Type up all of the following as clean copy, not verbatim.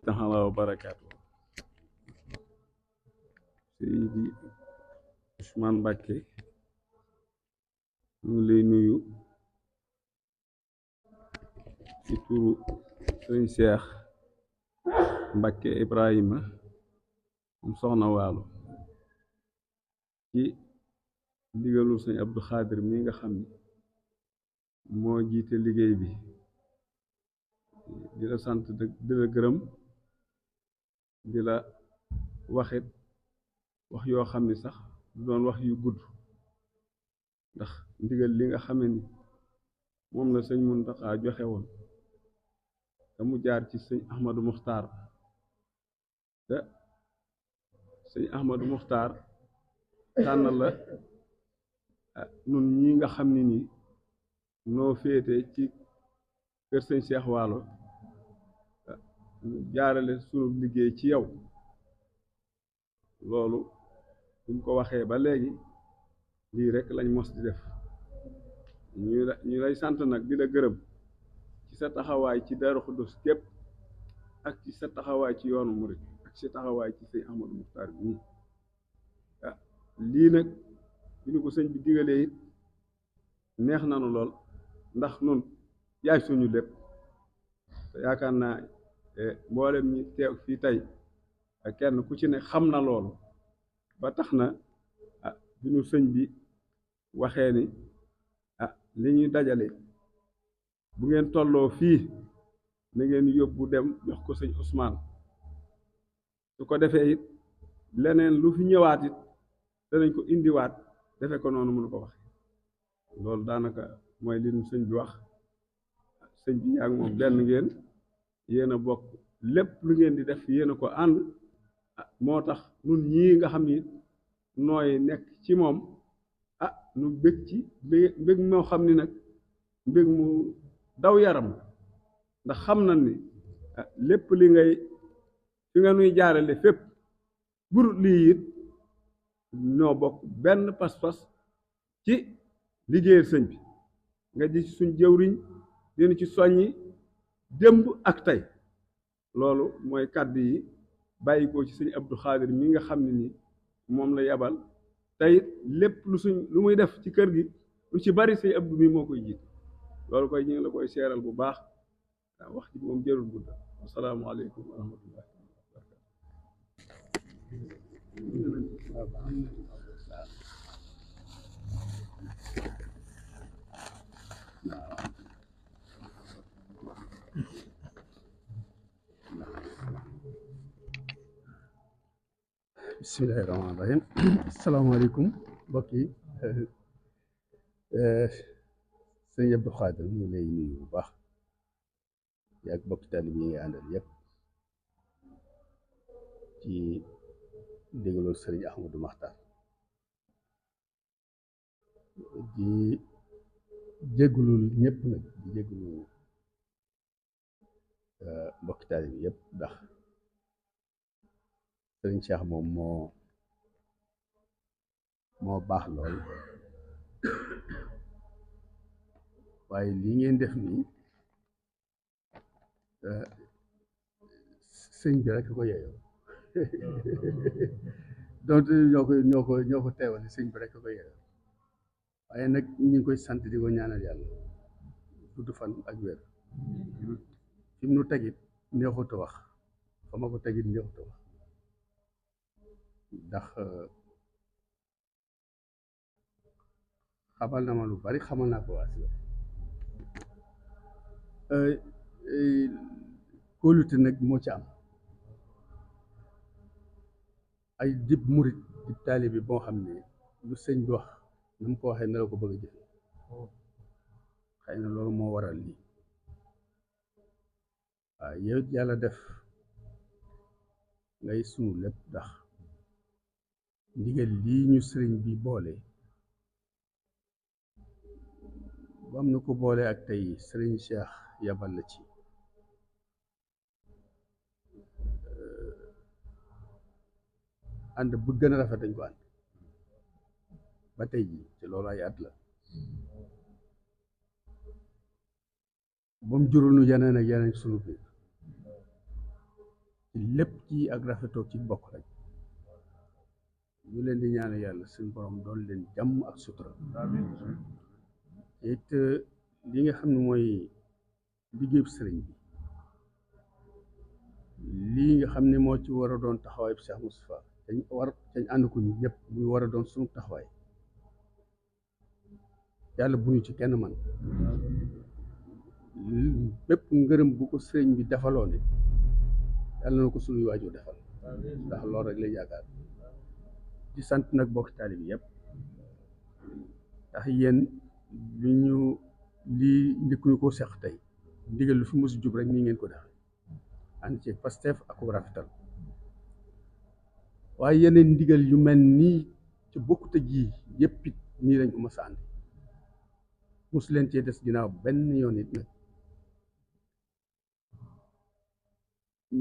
taala wa barakaatu. Seydi Ousmane Mbacké ñu ngi lay nuyu ci turu sëñ Cheikh Mbacké Ibrahima mu soxna waalo ci ndigalu sëñ Abdou Khadir mi nga xam ni moo jiite liggéey bi di la sant di la gërëm di la waxit wax yoo xam ni sax du doon wax yu gudd ndax ndigal li nga xame ni moom la sëñ Muntaxa joxe woon te mu jaar ci sëñ Ahmadou Muxtaar te sëñ Ahmadou Muxtaar tànn la nun ñi nga xam ni nii noo féete ci kër sëñ Cheikh Waalo jaarale sunu liggéey ci yow loolu buñ ko waxee ba léegi lii rekk lañ mos di def ñu lay sant nag di la gërëm ci sa taxawaay ci Daaru Xuddus képp ak ci sa taxawaay ci yoonu murit ak ci sa taxawaay ci sëñ Ahmadou Muxtaar bi lii nag bi ñu ko sëñ bi digalee it neex nanu lool ndax nun yaay suñu lépp te yaakaar naa mboolem ñi teew fii tey ak kenn ku ci ne xam na loolu ba tax na bi ñu sëñ bi waxee ni li ñuy dajale bu ngeen tolloo fii na ngeen yóbbu dem jox ko sëñ Ousmane su ko defee it leneen lu fi ñëwaat it danañ ko indiwaat defe ko noonu mënu ko wax loolu daanaka mooy li ñu sëñ bi wax sëñ bi yaa ngi moom benn ngeen yéen a bokk lépp lu ngeen di def yéen a ko ànd moo tax nun ñii nga xam ni nooy nekk ci moom nu bég ci mbég moo xam ni nag mbég mu daw yaram ndax xam na ni lépp li ngay fi nga nuy jaarale fépp bur lii it ñoo bokk benn pas-pas ci liggéeyal sëñ bi nga di ci suñ jëwriñ dina ci soññi démb ak tey loolu mooy kàddu yi bàyyi ko ci sëñ Abdou Khadir mi nga xam ne ni moom la yabal tey lépp lu muy def ci kër gi lu ci bari sëñ Abdou mi moo koy jiit loolu koy ñu ngi la koy seeral bu baax waaw wax ji moom jërul gudd asalaamaaleykum wa rahmatullah bismillahi rahmaani rahim asalaamaaleykum mbokk yi sëñ Abdou Khadir ñu ngi lay nuyu bu baax yaa ak bokki taalib yi nga àndal yëpp ci déglool sëriñ Ahmadou Makhtar di jéggulul ñëpp nag di jéggulu mbokki taalib yi yëpp ndax sëriñ Cheikh moom moo baax lool waaye lii ngeen def nii sëñ bi rek ko yeyoo donc ñoo ko teewal sëñ bi rek ko yeyoo waaye nag ñu ngi koy sant di ko ñaanal yàlla gudd fan ak wér fi mu nu tegit neexut a wax fa ma ko tegit neexut a wax ndax xamal na ma lu bari, xamal naa ko waa si kóolute nag moo ci am ay dib murit dib taalibe bi boo xam ne lu sëñ bi wax na mu ko waxee na la ko bëgg a jëfe xëy na loolu moo waral lii waaw yow it yàlla def ngay sunu lépp ndax ndigal lii ñu sëriñ bi boole ba am na ko boole ak tey sëriñ Cheikh yabal la ci ànd bu gën a rafet dañ ko ànd ba tey ji te loolu ay at la ba mu jural nu yeneen ak yeneen sunu biir ci lépp ci ak rafetoo ci bokk rek ñu leen di ñaan yàlla suñu borom doon leen jàmm ak sutura it li nga xam ne mooy liggéeyu sëriñ bi lii nga xam ne moo ci war a doon taxawaay bi Cheikh Moustapha dañ ànd ko ñu ñëpp muy war a doon suñu taxawaay yàlla bu ñu ci kenn man bépp ngërëm bu ko sëriñ bi defaloo ne yàlla na ko suñuy waajur defal ndax loolu rek lay yaakaar di sant nag bokk taalibe yëpp ndax yéen lii njëkkuñu ko seq tey ndigal lu fi mos jub rek nii ngeen ko def ànd ci Pastef ak ko rafetal waaye yeneen ndigal yu mel nii ci bokkut ak yii yëpp it nii lañ ko mos a ànd mos leen cee des ginnaaw benn yoon it nag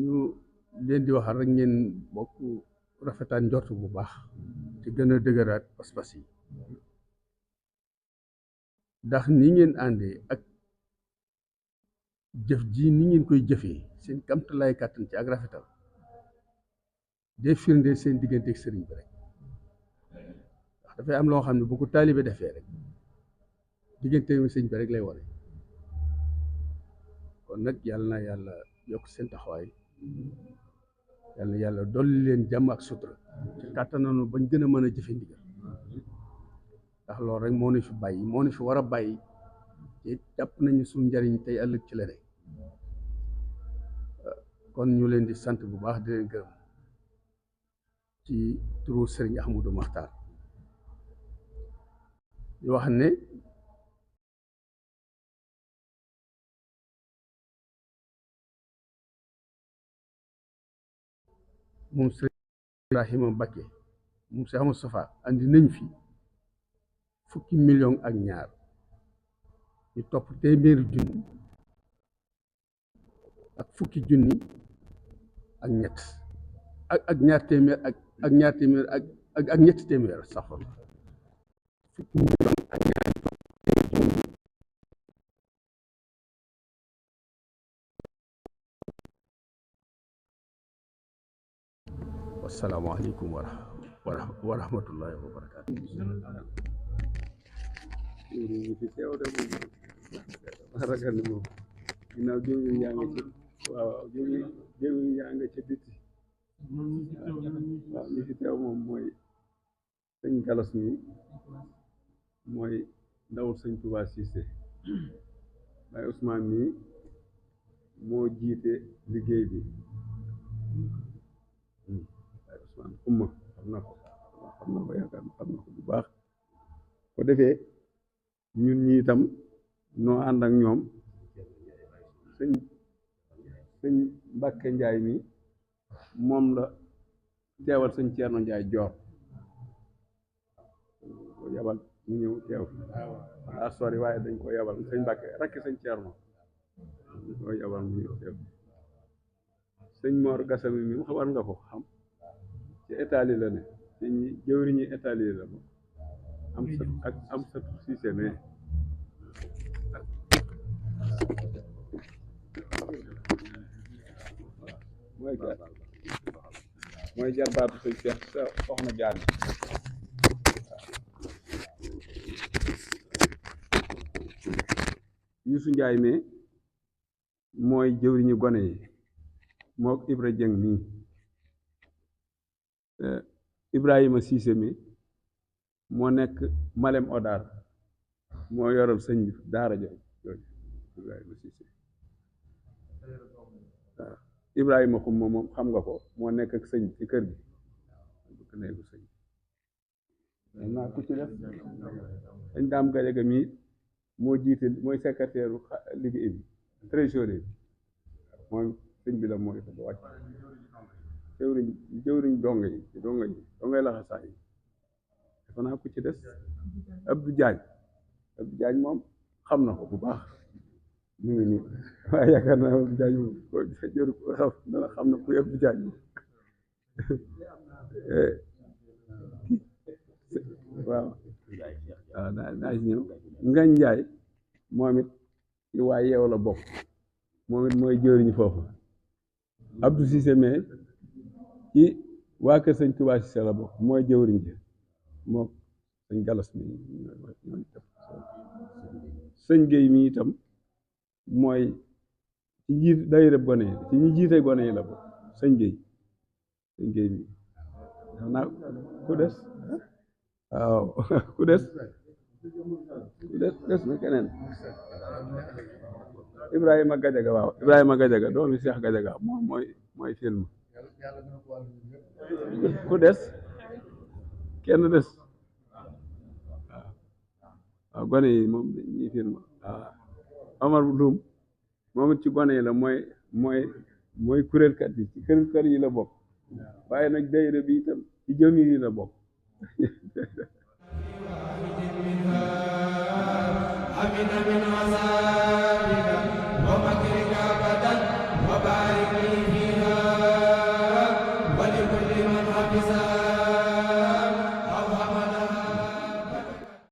ñu leen di waxal rek ngeen bokk rafetaan njort bu baax te gën a dëgëraat pas-pas yi ndax ni ngeen àndee ak jëf ji ni ngeen koy jëfee seen kamtalaay kàttan ci ak rafetal day firnde seen diggante ak sëriñ bi rek ndax dafay am loo xam ne bu ko taalibe defee rek diggante ak sëriñ bi rek lay wane kon nag yàlla na yàlla yokk seen taxawaay yàlla na yàlla dolli leen jàmm ak sutura te kàttananu bañ gën a mën a jëfe ndigal ndax loolu rek moo nu fi bàyyi moo nu fi war a bàyyi te jàpp nañu suñu njariñ tey ëllëg ci la rek kon ñu leen di sant bu baax di leen gërëm ci turu sëriñ Ahmadou Makhtar di wax ne moom sëriñ Ibrahima Mbacké moom Cheikh Moustapha andi nañ fi fukki million ak ñaar ñu topp téeméeri junni ak fukki junni ak ñett ak ñaar téeméer ak ñaar téeméer ak ñetti téeméer sax fukki million ak ñaar junni wasalaamaaleykum wa rahmatullahi wa barakaatu. ñu fi teew de moom ragal ni moom ginnaaw jëwriñ yaa nga ci waaw jëwriñ yaa nga ca biti waaw ñi fi teew moom mooy sëñ Galas mi mooy ndawul sëñ Touba Cissé Baye Ousmane mi moo jiite liggéey bi Baye Ousmane xumma xam na ko yaakaar xam na ko bu baax ko defee ñun ñi itam noo ànd ak ñoom sëñ Mbàkke Njaay mi moom la teewal sëñ Ceerno Njaay joor ko yabal mu ñëw teew daa sori waaye dañ ko yabal sëñ Mbàkke rakki sëñ Ceerno dañ ko yabal mu ñëw teew sëñ Mor Gasami mi mu xabar nga ko xam ci Italie la ne ci jëwriñu Italie la moom am sat Siise mais mooy jarbaatu sëñ Seex soxna Jaane Yuusu Njaay mais mooy jëwriñu gone yi mook Ibra Jëng mii Ibrahima Siise mi moo nekk Malem Odar moo yoral sëñ bi daara jooju Ibrahima Cissé waaw Ibrahima xumma moom xam nga ko moo nekk ak sëñ ci kër gi bëgg neegu sëñ bi naa ku ci def dañ daam gajaga mii moo jiite mooy secrétaire liggéey bi trésorier bi mooy sëñ bi la mooy ko ba wàcc jëwriñ dongay laxasaay yi dafa naa ku ci des Abdou Diagne moom xam na ko bu baax mu ngi nii waaye yaakaar naa Abdou Diagne moom ko jëru ko xam na kuy Abdou Diagne moom waaw naa si ñëw Ngañ Njaay moom it ci waa yeew la bokk moom it mooy jëwriñ foofu Abdou Cissé mais ci waa kër sëñ Touba Cissé la bokk mooy jëwriñ ji moo sëñ galas mi sëñ Géey mi itam mooy ci jiit dayre gone yi ci ñi jiite gone yi la bokk sëñ Géey mi xam naa ku des waaw ku des na keneen Ibrahima Gajaga waaw Ibrahima Gajaga doomi Cheikh Gajaga moom mooy film ku des kenn des waaw gone yi moom ñi film waaw Omar Loum moom it ci gone yi la mooy kuréelkat yi ci kuréelkat yi la bokk waaye nag dayre bi itam ci jëmir yi la bokk Amin amin